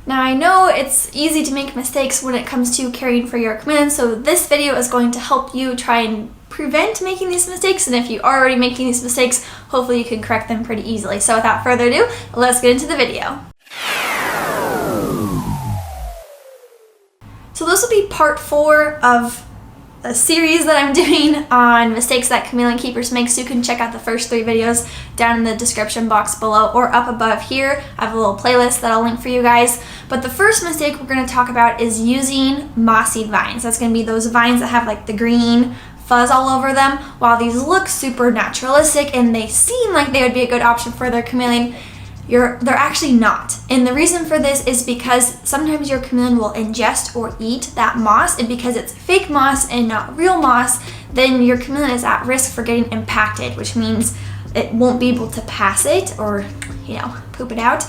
Now I know it's easy to make mistakes when it comes to caring for your chameleon, so this video is going to help you try and prevent making these mistakes, and if you are already making these mistakes, hopefully you can correct them pretty easily. So without further ado, let's get into the video. So this will be part 4 of a series that I'm doing on mistakes that chameleon keepers make, so you can check out the first 3 videos down in the description box below or up above here. I have a little playlist that I'll link for you guys. But the first mistake we're going to talk about is using mossy vines. That's going to be those vines that have like the green fuzz all over them. While these look super naturalistic and they seem like they would be a good option for their chameleon, they're actually not. And the reason for this is because sometimes your chameleon will ingest or eat that moss, and because it's fake moss and not real moss, then your chameleon is at risk for getting impacted, which means it won't be able to pass it or, poop it out,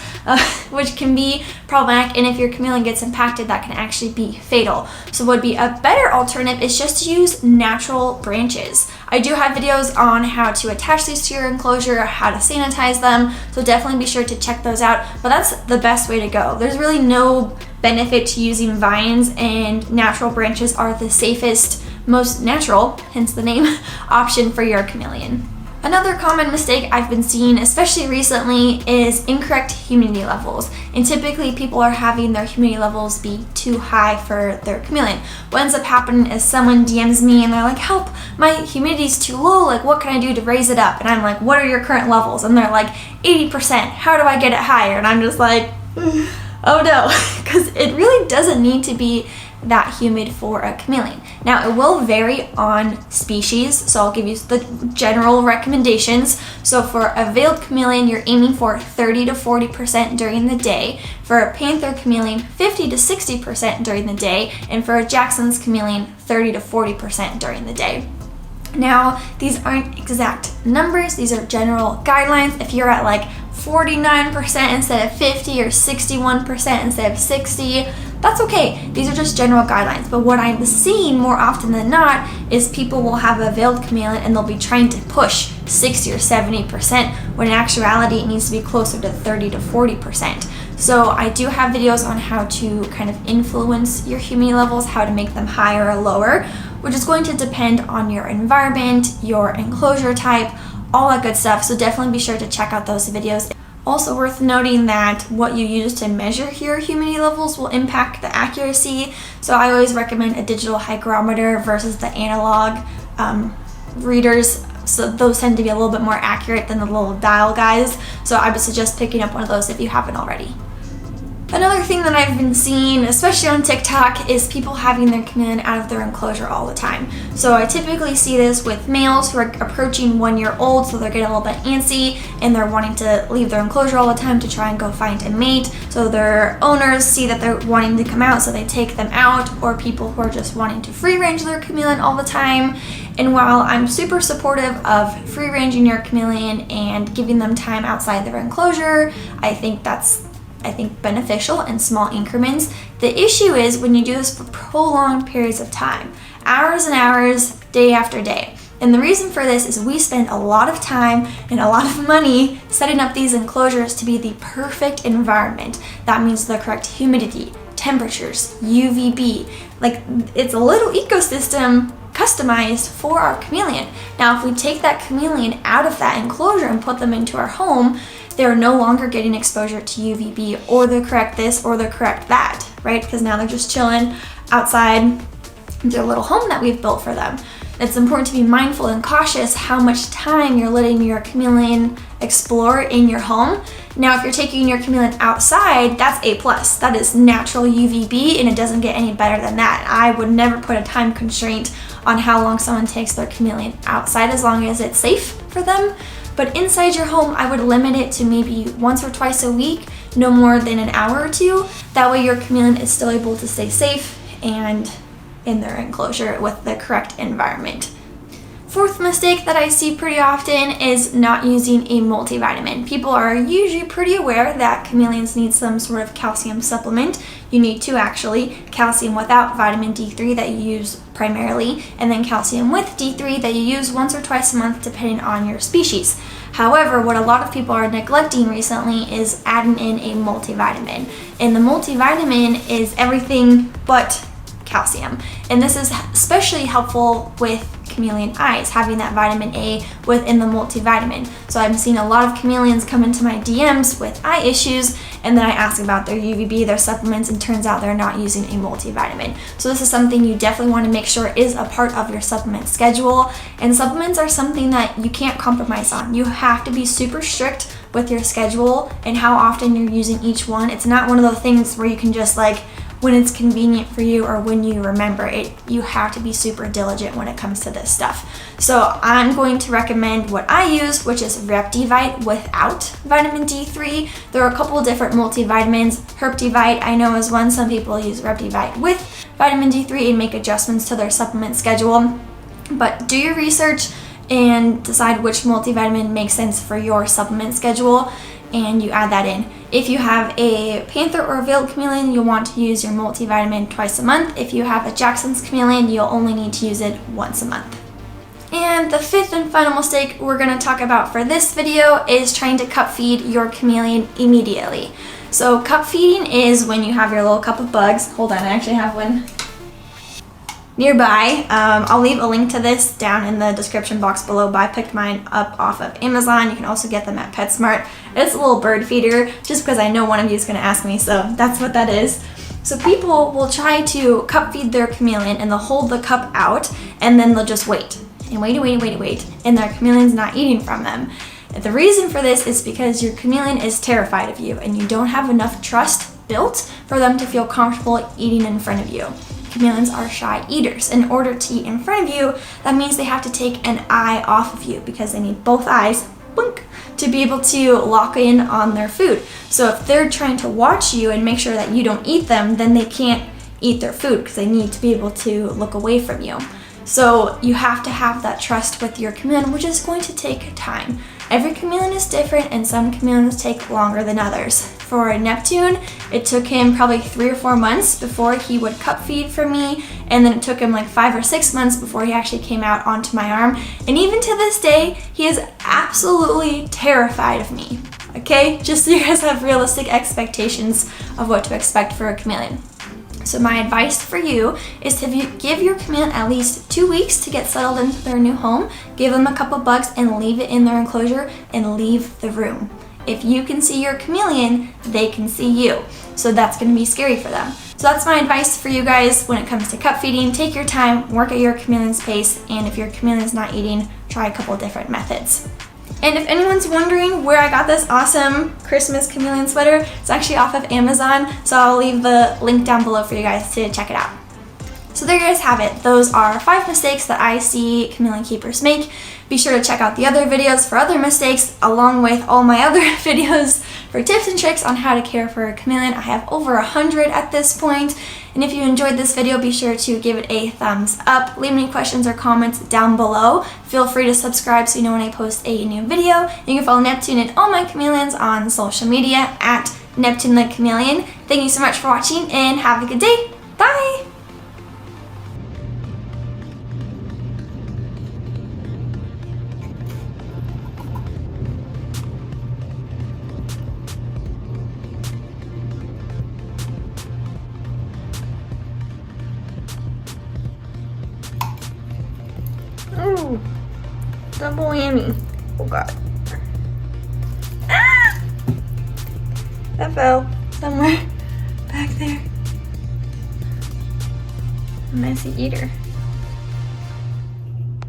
which can be problematic. And if your chameleon gets impacted, that can actually be fatal. So what would be a better alternative is just to use natural branches. I do have videos on how to attach these to your enclosure, how to sanitize them, so definitely be sure to check those out. But that's the best way to go. There's really no benefit to using vines, and natural branches are the safest, most natural, hence the name, option for your chameleon. Another common mistake I've been seeing, especially recently, is incorrect humidity levels. And typically people are having their humidity levels be too high for their chameleon. What ends up happening is someone DMs me and they're like, help, my humidity's too low, like what can I do to raise it up? And I'm like, what are your current levels? And they're like, 80%, how do I get it higher? And I'm just like, oh no, because it really doesn't need to be that humid for a chameleon. Now it will vary on species, so I'll give you the general recommendations. So for a veiled chameleon, you're aiming for 30 to 40% during the day. For a panther chameleon, 50 to 60% during the day. And for a Jackson's chameleon, 30 to 40% during the day. Now, these aren't exact numbers, these are general guidelines. If you're at like 49% instead of 50 or 61% instead of 60, that's okay. These are just general guidelines. But what I'm seeing more often than not is people will have a veiled chameleon and they'll be trying to push 60 or 70%, when in actuality it needs to be closer to 30 to 40%. So I do have videos on how to kind of influence your humidity levels, how to make them higher or lower, which is going to depend on your environment, your enclosure type, all that good stuff. So definitely be sure to check out those videos. Also worth noting that what you use to measure your humidity levels will impact the accuracy. So I always recommend a digital hygrometer versus the analog readers. So those tend to be a little bit more accurate than the little dial guys. So I would suggest picking up one of those if you haven't already. Another thing that I've been seeing, especially on TikTok, is people having their chameleon out of their enclosure all the time. So I typically see this with males who are approaching 1 year old, so they're getting a little bit antsy and they're wanting to leave their enclosure all the time to try and go find a mate. So their owners see that they're wanting to come out, so they take them out, or people who are just wanting to free range their chameleon all the time. And while I'm super supportive of free ranging your chameleon and giving them time outside their enclosure, I think that's beneficial in small increments. The issue is when you do this for prolonged periods of time, hours and hours, day after day. And the reason for this is we spend a lot of time and a lot of money setting up these enclosures to be the perfect environment. That means the correct humidity, temperatures, UVB. Like, it's a little ecosystem customized for our chameleon. Now, if we take that chameleon out of that enclosure and put them into our home, they're no longer getting exposure to UVB or the correct this or the correct that, right? Because now they're just chilling outside their little home that we've built for them. It's important to be mindful and cautious how much time you're letting your chameleon explore in your home. Now, if you're taking your chameleon outside, that's A+. That is natural UVB, and it doesn't get any better than that. I would never put a time constraint on how long someone takes their chameleon outside, as long as it's safe for them. But inside your home, I would limit it to maybe once or twice a week, no more than an hour or 2. That way your chameleon is still able to stay safe and in their enclosure with the correct environment. Fourth mistake that I see pretty often is not using a multivitamin. People are usually pretty aware that chameleons need some sort of calcium supplement. You need 2 actually, calcium without vitamin D3 that you use primarily, and then calcium with D3 that you use once or twice a month depending on your species. However, what a lot of people are neglecting recently is adding in a multivitamin. And the multivitamin is everything but calcium. And this is especially helpful with chameleon eyes, having that vitamin A within the multivitamin. So I'm seeing a lot of chameleons come into my DMs with eye issues, and then I ask about their UVB, their supplements, and turns out they're not using a multivitamin. So this is something you definitely want to make sure is a part of your supplement schedule. And supplements are something that you can't compromise on. You have to be super strict with your schedule and how often you're using each one. It's not one of those things where you can just when it's convenient for you or when you remember it. You have to be super diligent when it comes to this stuff. So I'm going to recommend what I use, which is Reptivite without vitamin D3. There are a couple of different multivitamins. Herptivite I know is one. Some people use Reptivite with vitamin D3 and make adjustments to their supplement schedule. But do your research and decide which multivitamin makes sense for your supplement schedule, and you add that in. If you have a panther or a veiled chameleon, you'll want to use your multivitamin twice a month. If you have a Jackson's chameleon, you'll only need to use it once a month. And the fifth and final mistake we're going to talk about for this video is trying to cup feed your chameleon immediately. So cup feeding is when you have your little cup of bugs. Hold on, I actually have one nearby. I'll leave a link to this down in the description box below, but I picked mine up off of Amazon. You can also get them at PetSmart. It's a little bird feeder, just because I know one of you is going to ask me, so that's what that is. So people will try to cup feed their chameleon and they'll hold the cup out and then they'll just wait and wait, and their chameleon's not eating from them. The reason for this is because your chameleon is terrified of you and you don't have enough trust built for them to feel comfortable eating in front of you. Chameleons are shy eaters. In order to eat in front of you, that means they have to take an eye off of you because they need both eyes, blink, to be able to lock in on their food. So if they're trying to watch you and make sure that you don't eat them, then they can't eat their food because they need to be able to look away from you. So you have to have that trust with your chameleon, which is going to take time. Every chameleon is different and some chameleons take longer than others. For Neptune, it took him probably 3 or 4 months before he would cup feed for me, and then it took him like 5 or 6 months before he actually came out onto my arm. And even to this day, he is absolutely terrified of me. Okay, just so you guys have realistic expectations of what to expect for a chameleon. So my advice for you is to give your chameleon at least 2 weeks to get settled into their new home, give them a couple bugs and leave it in their enclosure and leave the room. If you can see your chameleon, they can see you. So that's going to be scary for them. So that's my advice for you guys when it comes to cup feeding. Take your time, work at your chameleon's pace, and if your chameleon's not eating, try a couple different methods. And if anyone's wondering where I got this awesome Christmas chameleon sweater, it's actually off of Amazon, so I'll leave the link down below for you guys to check it out. So there you guys have it. Those are 5 mistakes that I see chameleon keepers make. Be sure to check out the other videos for other mistakes, along with all my other videos for tips and tricks on how to care for a chameleon. I have over 100 at this point. And if you enjoyed this video, be sure to give it a thumbs up. Leave any questions or comments down below. Feel free to subscribe so you know when I post a new video. You can follow Neptune and all my chameleons on social media at Neptune the Chameleon. Thank you so much for watching and have a good day. Bye! Oh, double whammy. Oh God. Ah! That fell somewhere back there. Messy eater.